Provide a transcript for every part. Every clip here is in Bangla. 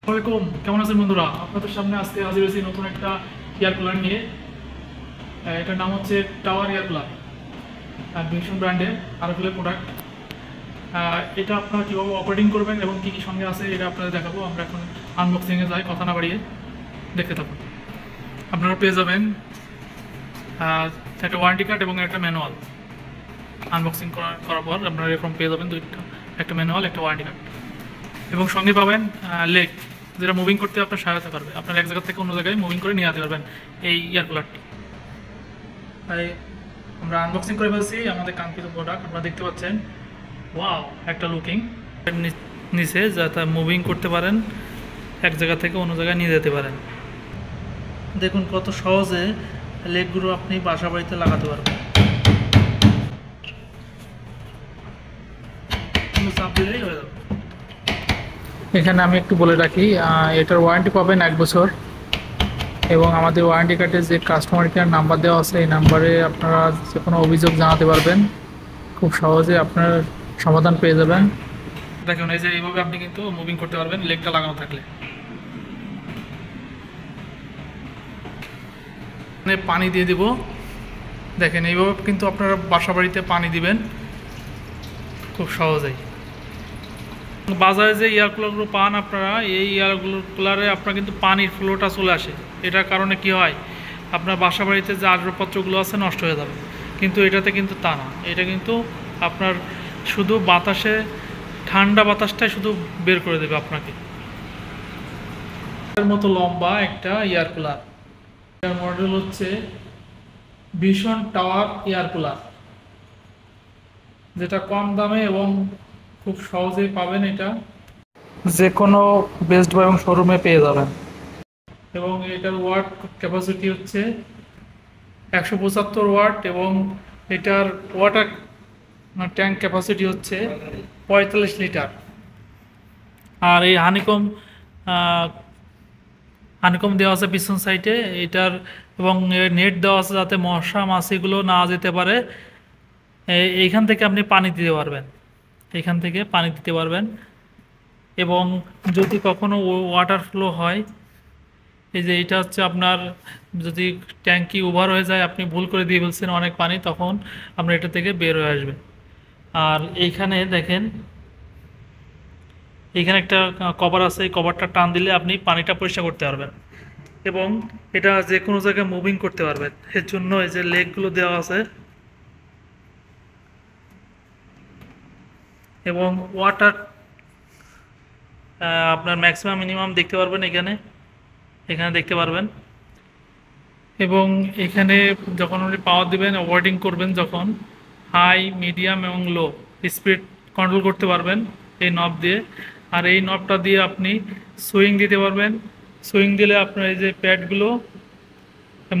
আসসালামু আলাইকুম, কেমন আছেন বন্ধুরা? আপনাদের সামনে আজকে হাজির হয়েছি নতুন একটা এয়ার কুলার নিয়ে। এটার নাম হচ্ছে টাওয়ার এয়ার কুলার, ভিশন ব্র্যান্ডের আরএফএল প্রোডাক্ট। এটা আপনারা কীভাবে অপারেটিং করবেন এবং কী কী সঙ্গে আছে এটা আপনাদের দেখাবো। আমরা এখন আনবক্সিংয়ে যাই, কথা না বাড়িয়ে দেখতে থাকুন। আপনারা পেয়ে যাবেন একটা ওয়ারেন্টি কার্ড এবং একটা ম্যানুয়াল। আনবক্সিং করার পর আপনারা এরকম পেয়ে যাবেন দুইটা, একটা ম্যানুয়াল, একটা ওয়ারেন্টি কার্ড, এবং সঙ্গে পাবেন লেগ, যেটা মুভিং করতে আপনার সহায়তা করবে। আপনার এক জায়গা থেকে অন্য জায়গায় মুভিং করে নিয়ে যেতে পারবেন এই এয়ার কুলারটি। তাই আমরা আনবক্সিং করে ফেলছি আমাদের কাঙ্ক্ষিত প্রোডাক্ট। আপনারা দেখতে পাচ্ছেন, ওয়াও একটা লুকিং নিচে, যাতে মুভিং করতে পারেন, এক জায়গা থেকে অন্য জায়গায় নিয়ে যেতে পারেন। দেখুন কত সহজে লেগগুলো আপনি বাসা বাড়িতে লাগাতে পারবেন। চাপ দিলেই হয়ে যাবে। এখানে আমি একটু বলে রাখি, এটার ওয়ারেন্টি পাবেন 1 বছর, এবং আমাদের ওয়ারেন্টি কার্ডে যে কাস্টমার কেয়ার নাম্বার দেওয়া আছে এই নাম্বারে আপনারা যে কোনো অভিযোগ জানাতে পারবেন, খুব সহজে আপনার সমাধান পেয়ে যাবেন। দেখুন এই যে এইভাবে আপনি কিন্তু মুভিং করতে পারবেন লেগটা লাগানো থাকলে। পানি দিয়ে দিব, দেখেন এইভাবে কিন্তু আপনারা বাসা বাড়িতে পানি দিবেন খুব সহজেই। বাজারে যে এয়ার কুলারগুলো পান আপনারা, এই এয়ার কুলারে আপনার কিন্তু পানির ফ্লোটা চলে আসে। এটার কারণে কি হয়, আপনার বাসা বাড়িতে যে আসবাবপত্রগুলো আছে নষ্ট হয়ে যাবে, কিন্তু এটাতে কিন্তু তা না। এটা কিন্তু আপনার শুধু বাতাসে, ঠান্ডা বাতাসটাই শুধু বের করে দেবে আপনাকে। এর মতো লম্বা একটা এয়ার কুলার, এর মডেল হচ্ছে ভিশন টাওয়ার এয়ার কুলার, যেটা কম দামে এবং খুব সহজেই পাবেন। এটা যে কোনো বেস্ট বাই এবং শোরুমে পেয়ে যাবেন। এবং এটার ওয়াট ক্যাপাসিটি হচ্ছে 175 ওয়াট, এবং এটার ওয়াটার ট্যাঙ্ক ক্যাপাসিটি হচ্ছে 45 লিটার। আর এই হানিকম দেওয়া আছে পিছন সাইডে এটার, এবং নেট দেওয়া আছে যাতে মশা মাছিগুলো না যেতে পারে। এইখান থেকে আপনি পানি দিতে পারবেন, এখান থেকে পানি দিতে পারবেন। এবং যদি কখনো ওয়াটার ফ্লো হয়, এই যে এটা হচ্ছে আপনার, যদি ট্যাঙ্কি ওভার হয়ে যায়, আপনি ভুল করে দিয়ে ফেলছেন অনেক পানি, তখন আপনার এটা থেকে বের হয়ে আসবে। আর এইখানে দেখেন, এইখানে একটা কভার আছে, এই কভারটা টান দিলে আপনি পানিটা পরিষ্কার করতে পারবেন, এবং এটা যে কোনো জায়গায় মুভিং করতে পারবেন। এর জন্য এই যে লেগগুলো দেওয়া আছে, এবং ওয়াটার আপনার ম্যাক্সিমাম মিনিমাম দেখতে পারবেন এখানে দেখতে পারবেন। এবং এখানে যখন আপনি পাওয়ার দিবেন, ওয়ার্ডিং করবেন, যখন হাই, মিডিয়াম এবং লো স্পিড কন্ট্রোল করতে পারবেন এই নব দিয়ে। আর এই নবটা দিয়ে আপনি সুইং দিতে পারবেন। সুইং দিলে আপনার এই যে প্যাডগুলো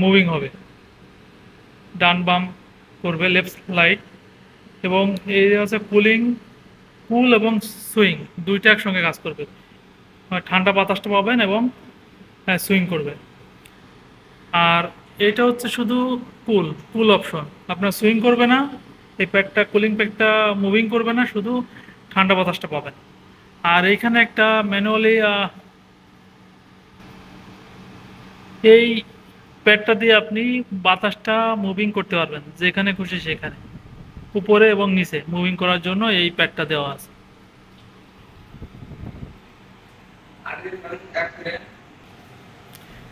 মুভিং হবে, ডান বাম করবে, লেফট রাইট। এবং এই হচ্ছে কুল এবং সুইং দুইটা একসঙ্গে কাজ করবে, ঠান্ডা বাতাসটা পাবেন এবং সুইং করবে। আর এটা হচ্ছে শুধু কুল অপশন, আপনার সুইং করবে না, এই প্যাডটা, কুলিং প্যাডটা মুভিং করবে না, শুধু ঠান্ডা বাতাসটা পাবেন। আর এইখানে একটা ম্যানুয়ালি, এই প্যাডটা দিয়ে আপনি বাতাসটা মুভিং করতে পারবেন যেখানে খুশি সেখানে, উপরে এবং নিচে মুভিং করার জন্য এই প্যাডটা দেওয়া আছে।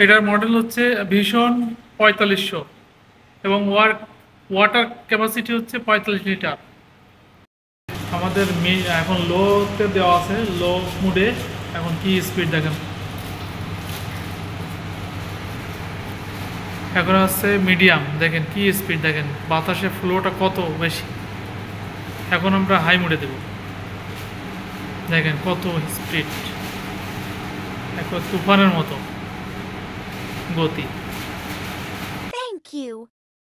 এটার মডেল হচ্ছে ভিশন 4500, এবং ওয়াটার ক্যাপাসিটি হচ্ছে 45 লিটার। আমাদের এখন লোতে দেওয়া আছে, লো মুডে। এখন কি স্পিড দেখেন, এখন হচ্ছে মিডিয়াম, দেখেন কি স্পিড, দেখেন বাতাসের ফ্লোটা কত বেশি। এখন আমরা হাই মুডে দেব, দেখেন কত স্পিড, এখন তুফানের মতো গতি।